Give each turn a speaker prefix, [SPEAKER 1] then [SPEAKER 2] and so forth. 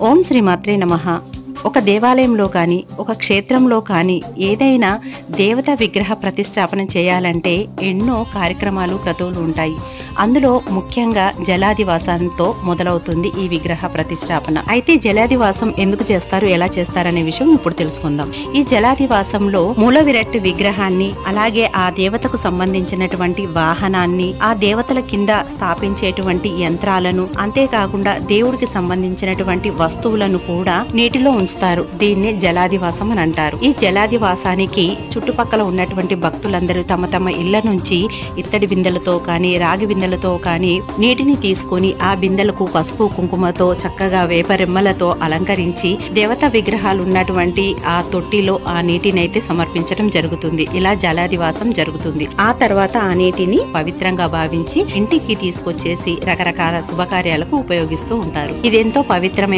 [SPEAKER 1] ఓం శ్రీ మాత్రే నమః. ఒక దేవాలయంలో కానీ ఒక క్షేత్రంలో కానీ ఏదైనా దేవతా విగ్రహ ప్రతిష్టాపన చేయాలంటే ఎన్నో కార్యక్రమాలు క్రతువులు ఉంటాయి. అందులో ముఖ్యంగా జలాదివాసంతో మొదలవుతుంది ఈ విగ్రహ ప్రతిష్టాపన. అయితే జలాదివాసం ఎందుకు చేస్తారు, ఎలా చేస్తారనే విషయం ఇప్పుడు తెలుసుకుందాం. ఈ జలాదివాసంలో మూల విరట్ విగ్రహాన్ని, అలాగే ఆ దేవతకు సంబంధించినటువంటి వాహనాన్ని, ఆ దేవతల కింద స్థాపించేటువంటి యంత్రాలను, అంతేకాకుండా దేవుడికి సంబంధించినటువంటి వస్తువులను కూడా నీటిలో ఉంచుతారు. దీన్ని జలాదివాసం అని అంటారు. ఈ జలాదివాసానికి చుట్టుపక్కల ఉన్నటువంటి భక్తులందరూ తమ తమ ఇళ్ల నుంచి ఇత్తడి బిందెలతో కానీ రాగి బిందెలతో కానీ నీటిని తీసుకొని ఆ బిందెలకు పసుపు కుంకుమతో చక్కగా వేపరెమ్మలతో అలంకరించి దేవతా విగ్రహాలు ఉన్నటువంటి ఆ తొట్టిలో ఆ నీటిని అయితే సమర్పించడం జరుగుతుంది. ఇలా జలాదివాసం జరుగుతుంది. ఆ తర్వాత ఆ నీటిని పవిత్రంగా భావించి ఇంటికి తీసుకొచ్చేసి రకరకాల శుభకార్యాలకు ఉపయోగిస్తూ ఉంటారు. ఇదెంతో పవిత్రమైన